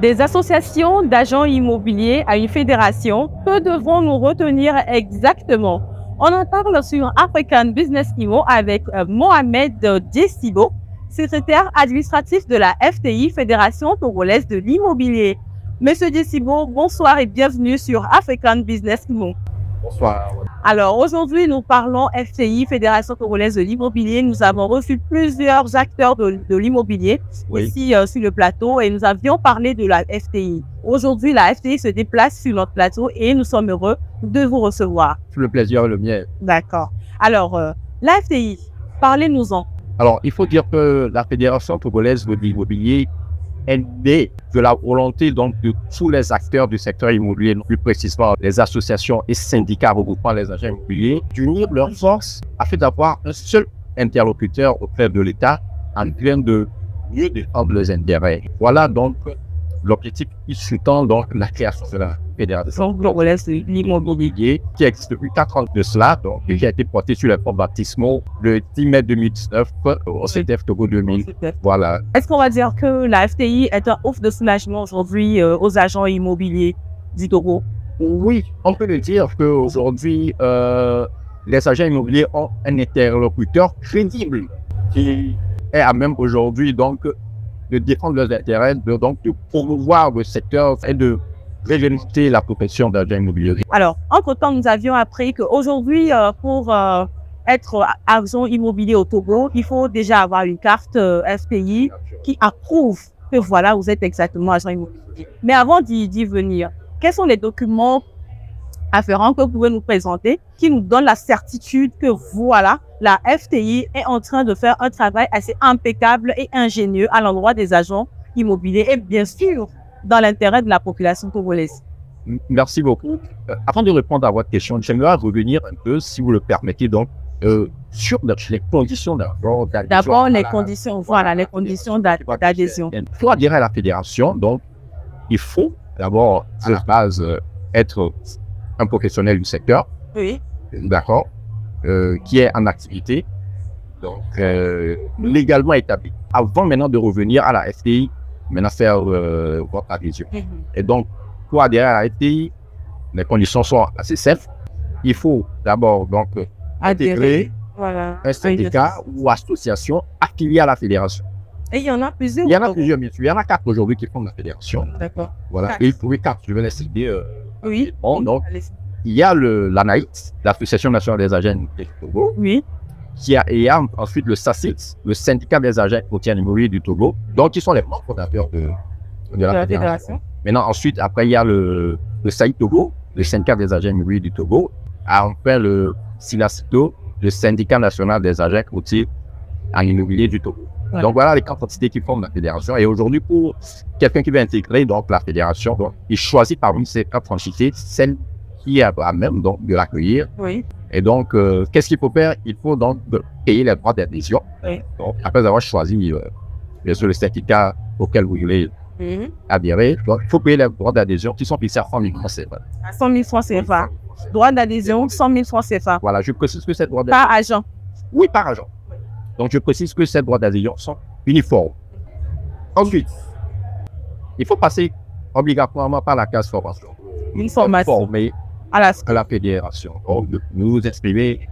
Des associations d'agents immobiliers à une fédération, que devons-nous retenir exactement? On en parle sur African Business Imo avec Mohamed Djessibo, secrétaire administratif de la FTI, Fédération togolaise de l'immobilier. Monsieur Djessibo, bonsoir et bienvenue sur African Business Imo. Bonsoir. Alors aujourd'hui, nous parlons FTI, Fédération togolaise de l'immobilier. Nous avons reçu plusieurs acteurs de l'immobilier ici sur le plateau et nous avions parlé de la FTI. Aujourd'hui, la FTI se déplace sur notre plateau et nous sommes heureux de vous recevoir. Tout le plaisir est le mien. D'accord. Alors, la FTI, parlez-nous-en. Alors, il faut dire que la Fédération togolaise de l'immobilier est née de la volonté donc de tous les acteurs du secteur immobilier, plus précisément les associations et syndicats regroupant les agents immobiliers, d'unir leurs forces afin d'avoir un seul interlocuteur auprès de l'État en train de mieux défendre les intérêts. Voilà donc l'objectif issuant donc la création de la Fédération togolaise de l'immobilier qui existe depuis 4 ans de cela, donc qui a été porté sur les fonds baptismaux le 10 mai 2019 au CTF Togo 2000. Voilà. Est-ce qu'on va dire que la FTI est un offre de soulagement aujourd'hui aux agents immobiliers du Togo? Oui, on peut le dire qu'aujourd'hui, les agents immobiliers ont un interlocuteur crédible qui est à même aujourd'hui donc de défendre leurs intérêts, de promouvoir le secteur et de réglementer la profession d'agent immobilier. Alors, entre-temps, nous avions appris qu'aujourd'hui, pour être agent immobilier au Togo, il faut déjà avoir une carte FTI qui approuve que voilà, vous êtes exactement agent immobilier. Mais avant d'y venir, quels sont les documents afférents que vous pouvez nous présenter qui nous donnent la certitude que voilà, la FTI est en train de faire un travail assez impeccable et ingénieux à l'endroit des agents immobiliers et bien sûr dans l'intérêt de la population togolaise? Merci beaucoup. Avant de répondre à votre question, j'aimerais revenir un peu, si vous le permettez, donc sur les conditions d'adhésion. D'abord, les conditions, voilà, les conditions d'adhésion. Pour adhérer à la fédération, donc, il faut d'abord, à la base, être un professionnel du secteur, oui, d'accord, qui est en activité, donc légalement établi. Avant maintenant de revenir à la FTI, maintenant faire votre adhésion. Et donc, pour adhérer à la FTI, les conditions sont assez simples. Il faut d'abord donc intégrer un syndicat ou association affiliée à la fédération. Et il y en a plusieurs? Il y en a plusieurs, bien sûr. Il y en a 4 aujourd'hui qui font la fédération. D'accord. Voilà. Et il faut 4, je vais les citer. Oui. Bon, donc, il y a l'ANAIT, l'Association nationale des agents du Togo. Oui. Il y a ensuite le SACIT, le syndicat des agents immobiliers du Togo, donc qui sont les membres fondateurs de la fédération. Maintenant, ensuite, après, il y a le SAIT Togo, le syndicat des agents immobiliers du Togo. Enfin, le SINACITO, le syndicat national des agents en immobilier du Togo. Ouais. Donc, voilà les 4 entités qui forment la fédération. Et aujourd'hui, pour quelqu'un qui veut intégrer donc, la fédération, donc, il choisit parmi ces 4 entités celle qui est à même donc, de l'accueillir. Oui. Et donc, qu'est-ce qu'il faut faire? Il faut donc payer les droits d'adhésion. Oui. Donc, après avoir choisi, bien sûr, le syndicat auquel vous voulez adhérer, donc, il faut payer les droits d'adhésion qui sont fixés à 100 000 francs CFA. À 100 000 francs CFA. Droits d'adhésion, 100 000 francs CFA. Voilà, je précise que ces droits d'adhésion. Par agent. Oui, par agent. Donc, je précise que ces droits d'adhésion sont uniformes. Ensuite, il faut passer obligatoirement par la case formation. Une formation. Formée à la fédération. Donc, nous exprimer.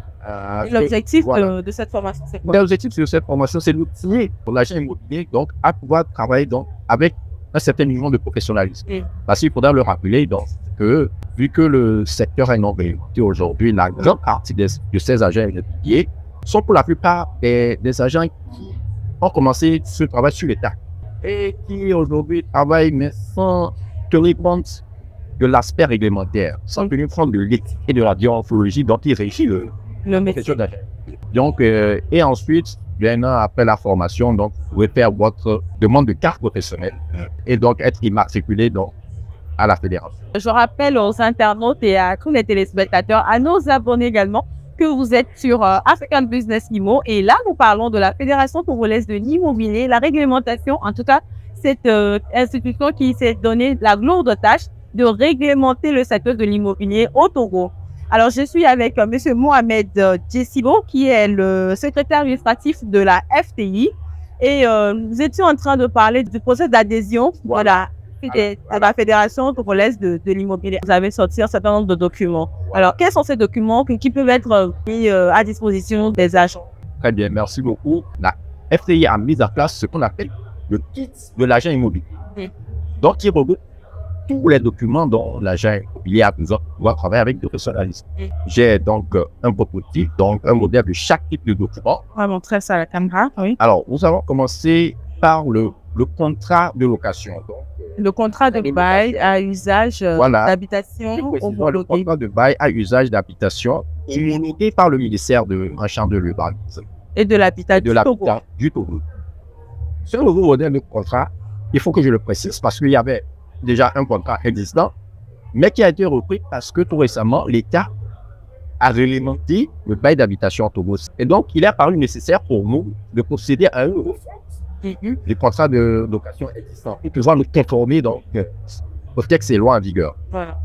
L'objectif de cette formation, c'est quoi? L'objectif de cette formation, c'est d'outiller pour l'agent immobilier donc, à pouvoir travailler donc, avec un certain niveau de professionnalisme. Parce qu'il faudra le rappeler donc, que, vu que le secteur est non réglementé aujourd'hui, la grande partie de ces agents immobiliers sont pour la plupart des agents qui ont commencé ce travail sur l'État et qui aujourd'hui travaillent mais sans tenir compte de l'aspect réglementaire, sans tenir compte de l'éthique et de la déontologie dont il régit le métier d'agent. Donc, et ensuite, bien après la formation, donc, vous pouvez faire votre demande de carte professionnelle et donc être immatriculé donc, à la fédération. Je rappelle aux internautes et à tous les téléspectateurs, à nos abonnés également, que vous êtes sur African Business Imo et là, nous parlons de la Fédération togolaise de l'immobilier, la réglementation, en tout cas, cette institution qui s'est donné la lourde tâche de réglementer le secteur de l'immobilier au Togo. Alors, je suis avec M. Mohamed Djessibo, qui est le secrétaire administratif de la FTI. Et nous étions en train de parler du processus d'adhésion. Voilà. À la Fédération togolaise de l'immobilier, vous avez sorti un certain nombre de documents. Alors, quels sont ces documents qui peuvent être mis à disposition des agents? Très bien, merci beaucoup. La FTI a mis en place ce qu'on appelle le kit de l'agent immobilier. Donc, il regroupe tous les documents dont l'agent immobilier a besoin pour pouvoir travailler avec des professionnalistes. J'ai donc un prototype, donc un modèle de chaque type de document. On va montrer ça à la caméra. Oui. Alors, nous allons commencer par le contrat de location. Donc, le contrat de bail à usage d'habitation. Le contrat de bail à usage d'habitation homologué par le ministère en charge de l'urbanisme et de l'habitat du Togo. Ce nouveau modèle de contrat, il faut que je le précise parce qu'il y avait déjà un contrat existant, mais qui a été repris parce que tout récemment, l'État a réglementé le bail d'habitation en Togo. Et donc, il est apparu nécessaire pour nous de procéder à un les contrats de location existants pour pouvoir nous conformer donc, au texte et lois en vigueur.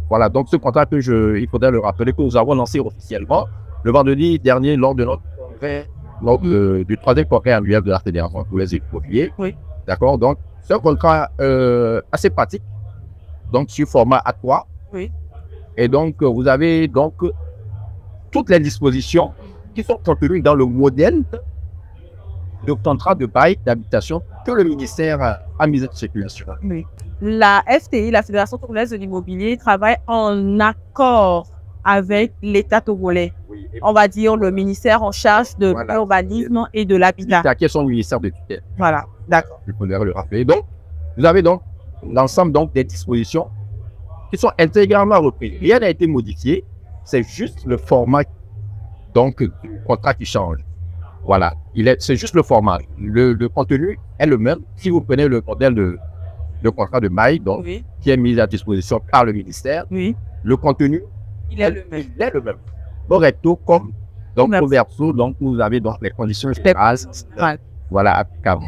Voilà, donc ce contrat il faudrait le rappeler que nous avons lancé officiellement le vendredi dernier lors de notre congrès, du 3e congrès annuel de la Fédération pour les immobiliers. Oui. D'accord, donc c'est un contrat assez pratique, donc sur format A3. Oui. Et donc vous avez donc toutes les dispositions qui sont contenues dans le modèle de contrat de bail d'habitation que le ministère a mis en circulation. Oui. La FTI, la Fédération togolaise de l'immobilier, travaille en accord avec l'État togolais. Oui. On va dire le ministère en charge de l'urbanisme et de l'habitat. Qui est son ministère de tutelle. Voilà, d'accord. Je pourrais le rappeler. Donc, vous avez donc l'ensemble des dispositions qui sont intégralement reprises. Rien n'a été modifié, c'est juste le format donc, du contrat qui change. Voilà, c'est juste le format. Le contenu est le même. Si vous prenez le modèle de contrat de bail, donc, qui est mis à disposition par le ministère, le contenu il est le même. Au recto comme donc au verso, donc vous avez donc les conditions générales. Voilà, applicables.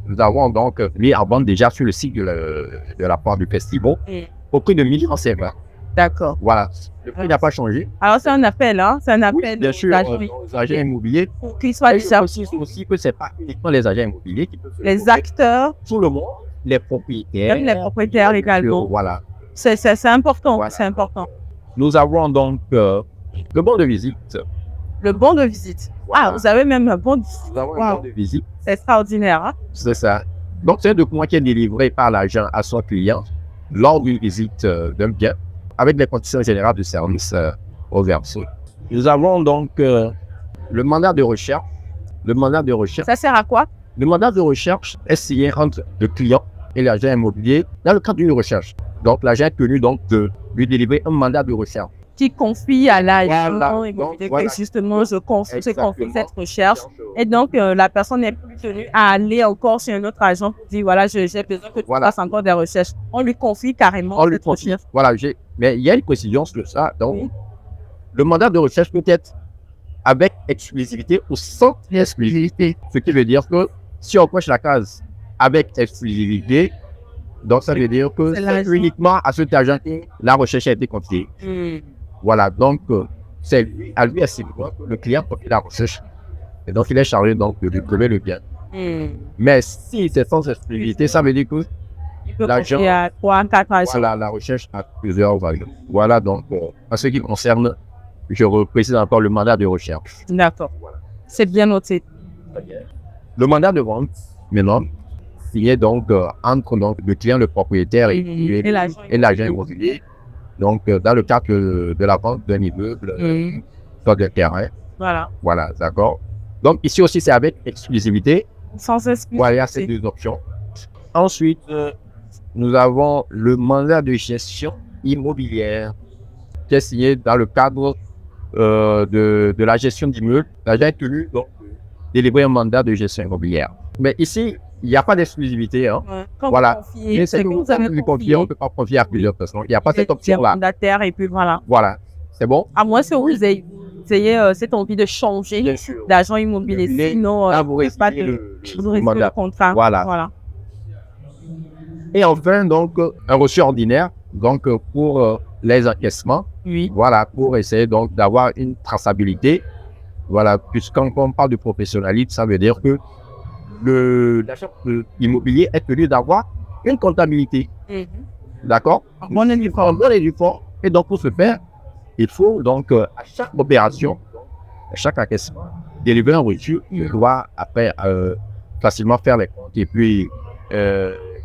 Nous avons donc mis en vente déjà sur le site de la part du festival au prix de 1 150. D'accord. Voilà, le prix n'a pas changé. Alors c'est un appel, hein? C'est un appel bien sûr, aux agents immobiliers. Pour qu'ils soient déjà aussi que ce n'est pas uniquement les agents immobiliers qui peuvent les acteurs. Tout le monde, les propriétaires. Même les propriétaires également. Voilà. C'est important, voilà. C'est important. Nous avons donc le bon de visite. Le bon de visite. Voilà. Ah, vous avez même un bon de visite. Nous avons un bon de visite. C'est extraordinaire. Hein? C'est ça. Donc, c'est un document qui est délivré par l'agent à son client lors d'une visite d'un bien avec les conditions générales de service au verso. Nous avons donc le mandat de recherche. Le mandat de recherche. Ça sert à quoi? Le mandat de recherche est signé entre le client et l'agent immobilier dans le cadre d'une recherche. Donc, l'agent est tenu donc de lui délivrer un mandat de recherche. Qui confie à l'agent immobilier que justement je confie cette recherche. Et donc, la personne n'est plus tenue à aller encore chez un autre agent pour dire voilà, j'ai besoin que tu fasses encore des recherches. On lui confie carrément cette recherche. Voilà, mais il y a une précision sur ça. Donc, le mandat de recherche peut être avec exclusivité ou sans exclusivité. Ce qui veut dire que si on coche la case avec exclusivité, donc ça veut dire que c'est uniquement à cet agent que la recherche a été confiée. Voilà, donc c'est à lui le client confie la recherche. Et donc il est chargé donc, de trouver le bien. Mais si c'est sans exclusivité, ça veut dire que l'agent à 3, 4 agents. Voilà, la recherche a plusieurs valeurs. Voilà, donc en ce qui concerne, je reprécise encore le mandat de recherche. D'accord. Voilà. C'est bien noté. Le mandat de vente, maintenant, signé donc entre donc, le client, le propriétaire et l'agent immobilier. Donc, dans le cadre de la vente d'un immeuble, soit d'un terrain. Voilà. Voilà, d'accord. Donc, ici aussi, c'est avec exclusivité. Sans exclusivité. Voilà, il y a ces deux options. Ensuite, nous avons le mandat de gestion immobilière qui est signé dans le cadre de la gestion d'immeuble. L'agent est tenu donc délivrer un mandat de gestion immobilière. Mais ici, il n'y a pas d'exclusivité. Hein. Voilà. Mais c'est que vous avez confié. On ne peut pas confier à plusieurs personnes. Il n'y a pas cette option-là. Et puis voilà. Voilà. C'est bon? À moins que vous ayez cette envie de changer d'agent immobilier. Sinon, vous risquez pas le contrat. Voilà. Et enfin, donc, un reçu ordinaire. Donc, pour les encaissements. Oui. Voilà, pour essayer donc d'avoir une traçabilité. Voilà, puisqu'on parle de professionnalisme, ça veut dire que l'agent immobilier est tenu d'avoir une comptabilité. D'accord? En bonne et due forme. Et donc, pour ce faire, il faut donc, à chaque opération, à chaque encaissement, délivrer un reçu. Il doit après facilement faire les comptes et puis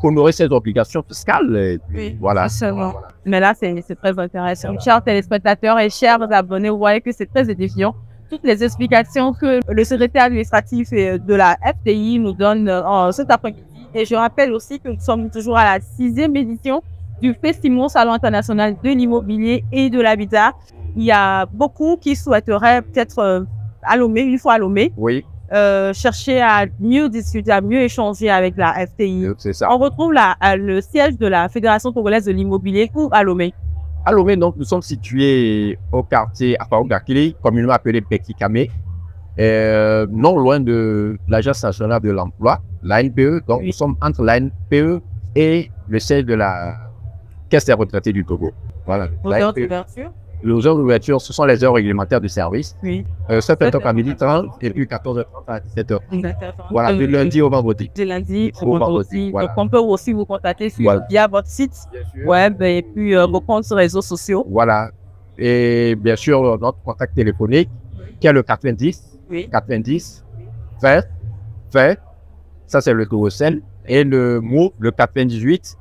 honorer ses obligations fiscales. Et puis, voilà. Mais là, c'est très intéressant. Chers téléspectateurs et chers abonnés, vous voyez que c'est très édifiant. Toutes les explications que le secrétaire administratif de la FTI nous donne cet après-midi. Et je rappelle aussi que nous sommes toujours à la 6e édition du Festimo Salon international de l'immobilier et de l'habitat. Il y a beaucoup qui souhaiteraient peut-être à Lomé, une fois à Lomé, chercher à mieux discuter, à mieux échanger avec la FTI. C'est ça. On retrouve le siège de la Fédération congolaise de l'immobilier ou à Lomé. À Lomé, donc, nous sommes situés au quartier Afaougakili, communément appelé Bekikame, non loin de l'Agence nationale de l'emploi, l'ANPE. Donc, nous sommes entre l'ANPE et le siège de la Caisse des retraités du Togo. Voilà. Aux heures d'ouverture? Les heures d'ouverture, ce sont les heures réglementaires du service. 7h30 à 12h30 et puis 14h30 à 17h. Voilà, du lundi au vendredi. Du lundi au vendredi. Voilà. Donc, on peut aussi vous contacter via votre site web et puis vos comptes sur les réseaux sociaux. Voilà. Et bien sûr, notre contact téléphonique qui est le 90 20. Ça, c'est le Togo-Sel. Et le mot, le 98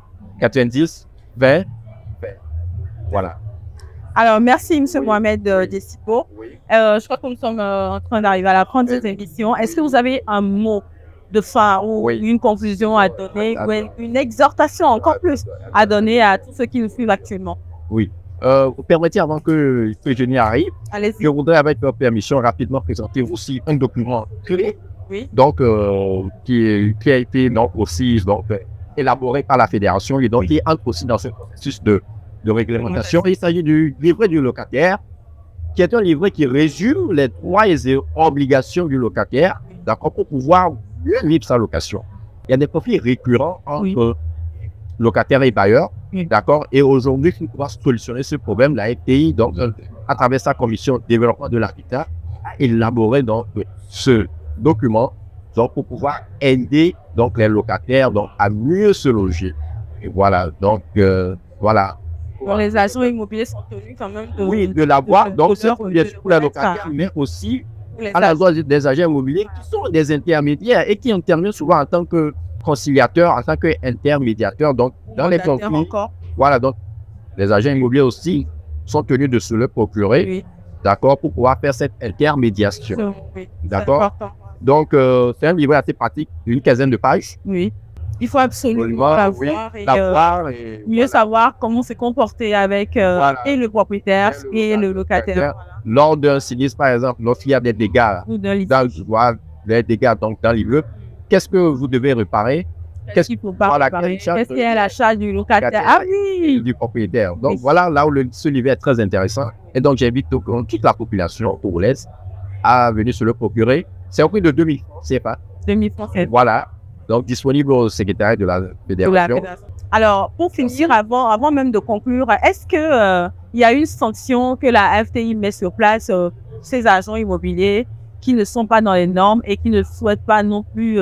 20. Voilà. Alors, merci, M. Mohamed Dessipo. Je crois que nous sommes en train d'arriver à la fin de cette émission. Est-ce que vous avez un mot de fin ou une conclusion à donner ou une exhortation encore plus à donner à tous ceux qui nous suivent actuellement? Oui. Vous permettez, avant que je n'y arrive, je voudrais, avec votre permission, rapidement présenter aussi un document clé, donc, qui a été donc, aussi élaboré par la Fédération et donc qui entre aussi dans ce processus de réglementation. Il s'agit du livret du locataire, qui est un livret qui résume les droits et obligations du locataire, d'accord, pour pouvoir mieux vivre sa location. Il y a des conflits récurrents entre locataires et bailleurs, d'accord, et aujourd'hui, pour pouvoir solutionner ce problème, la FTI, donc, à travers sa commission développement de l'habitat, a élaboré donc ce document donc, pour pouvoir aider donc, les locataires donc, à mieux se loger. Et voilà, donc, voilà. Bon, les agents immobiliers sont tenus quand même de l'avoir, donc c'est bien sûr pour les locataires, mais aussi à la zone des agents immobiliers qui sont des intermédiaires et qui interviennent souvent en tant que conciliateurs, en tant qu'intermédiateurs, donc dans les conflits. Voilà, donc les agents immobiliers aussi sont tenus de se le procurer, d'accord, pour pouvoir faire cette intermédiation. D'accord. Donc, c'est un livret assez pratique, une quinzaine de pages. Il faut absolument l'avoir et mieux savoir comment se comporter avec et le propriétaire et le locataire. Lors d'un sinistre, par exemple, lorsqu'il y a des dégâts, dans l'immeuble, qu'est-ce que vous devez réparer? Qu'est-ce qu'il faut pas réparer? Qu'est-ce qui est à la charge du locataire? Ah oui! Du propriétaire. Donc voilà, là où ce livret est très intéressant. Et donc j'invite toute la population togolaise à venir se le procurer. C'est au prix de 2000 francs, c'est pas 2000 francs. Voilà. Donc, disponible au secrétariat de la Fédération. Alors, pour finir, avant même de conclure, est-ce que il y a une sanction que la FTI met sur place ces agents immobiliers qui ne sont pas dans les normes et qui ne souhaitent pas non plus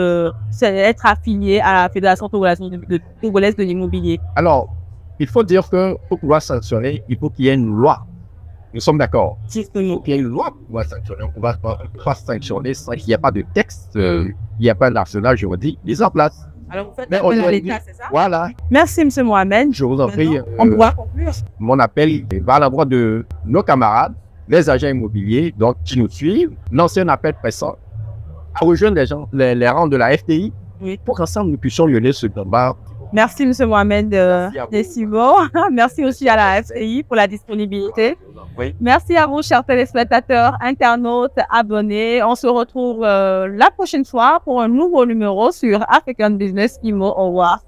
être affiliés à la Fédération togolaise de l'immobilier? Alors, il faut dire que pour pouvoir sanctionner, il faut qu'il y ait une loi. Nous sommes d'accord. Il faut qu'il y ait une loi pour pouvoir sanctionner. On ne va pas sanctionner sans qu'il n'y ait pas de texte, il n'y a pas d'arsenal juridique mis en place. Alors, vous faites appel à l'État, c'est ça? Voilà. Merci, M. Mohamed. Je vous en prie. On doit conclure. Mon appel va à l'endroit de nos camarades, les agents immobiliers donc, qui nous suivent. Lancer un appel pressant à rejoindre les rangs de la FTI pour qu'ensemble nous puissions mener ce combat. Merci, M. Mohamed Dessipo. Merci aussi à la FTI pour la disponibilité. Merci à vous, chers téléspectateurs, internautes, abonnés. On se retrouve la prochaine fois pour un nouveau numéro sur African Business Immo. Au revoir.